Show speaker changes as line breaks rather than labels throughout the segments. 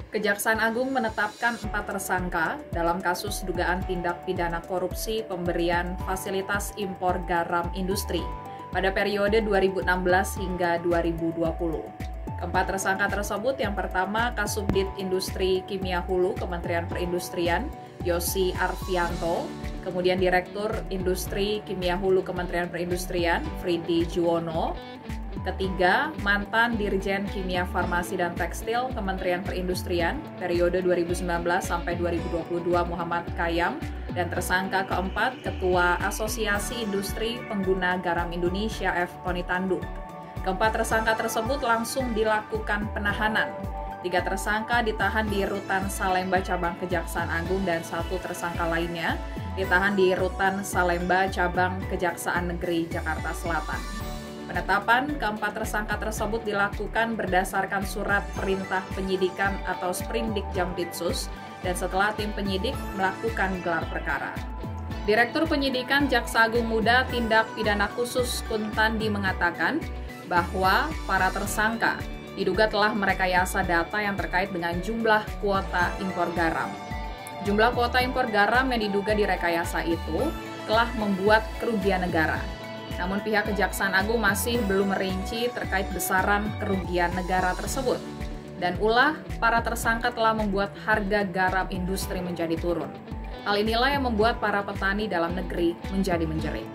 Kejaksaan Agung menetapkan 4 tersangka dalam kasus dugaan tindak pidana korupsi pemberian fasilitas impor garam industri pada periode 2016 hingga 2020. Keempat tersangka tersebut yang pertama Kasubdit Industri Kimia Hulu Kementerian Perindustrian, Yosi Arfianto, kemudian Direktur Industri Kimia Hulu Kementerian Perindustrian, Fridi Juwono. Ketiga, mantan Dirjen Kimia Farmasi dan Tekstil Kementerian Perindustrian periode 2019 sampai 2022 Muhammad Kayam, dan tersangka keempat Ketua Asosiasi Industri Pengguna Garam Indonesia F. Tony Tanduk. Keempat tersangka tersebut langsung dilakukan penahanan. 3 tersangka ditahan di Rutan Salemba Cabang Kejaksaan Agung dan 1 tersangka lainnya ditahan di Rutan Salemba Cabang Kejaksaan Negeri Jakarta Selatan. Penetapan keempat tersangka tersebut dilakukan berdasarkan surat perintah penyidikan atau Sprindik Jampitsus dan setelah tim penyidik melakukan gelar perkara. Direktur Penyidikan Jaksa Agung Muda Tindak Pidana Khusus Kuntandi mengatakan bahwa para tersangka diduga telah merekayasa data yang terkait dengan jumlah kuota impor garam. Jumlah kuota impor garam yang diduga direkayasa itu telah membuat kerugian negara. Namun pihak Kejaksaan Agung masih belum merinci terkait besaran kerugian negara tersebut. Dan ulah para tersangka telah membuat harga garam industri menjadi turun. Hal inilah yang membuat para petani dalam negeri menjadi menjerit.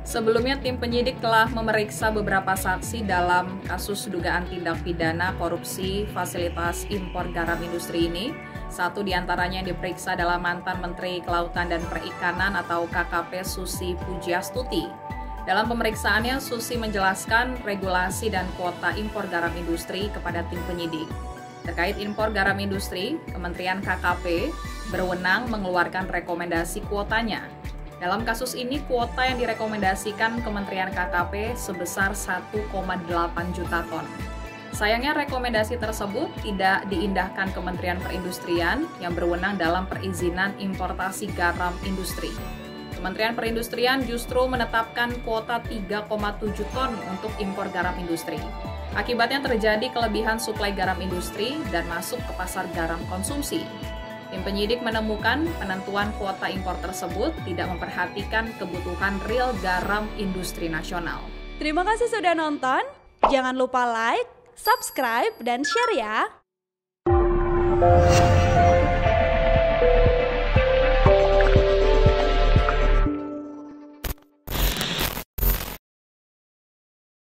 Sebelumnya tim penyidik telah memeriksa beberapa saksi dalam kasus dugaan tindak pidana korupsi fasilitas impor garam industri ini. 1 diantaranya yang diperiksa adalah mantan Menteri Kelautan dan Perikanan atau KKP Susi Pujiastuti. Dalam pemeriksaannya, Susi menjelaskan regulasi dan kuota impor garam industri kepada tim penyidik. Terkait impor garam industri, Kementerian KKP berwenang mengeluarkan rekomendasi kuotanya. Dalam kasus ini, kuota yang direkomendasikan Kementerian KKP sebesar 1,8 juta ton. Sayangnya rekomendasi tersebut tidak diindahkan Kementerian Perindustrian yang berwenang dalam perizinan importasi garam industri. Kementerian Perindustrian justru menetapkan kuota 3,7 ton untuk impor garam industri. Akibatnya terjadi kelebihan suplai garam industri dan masuk ke pasar garam konsumsi. Tim penyidik menemukan penentuan kuota impor tersebut tidak memperhatikan kebutuhan real garam industri nasional.
Terima kasih sudah nonton. Jangan lupa like, subscribe, dan share ya.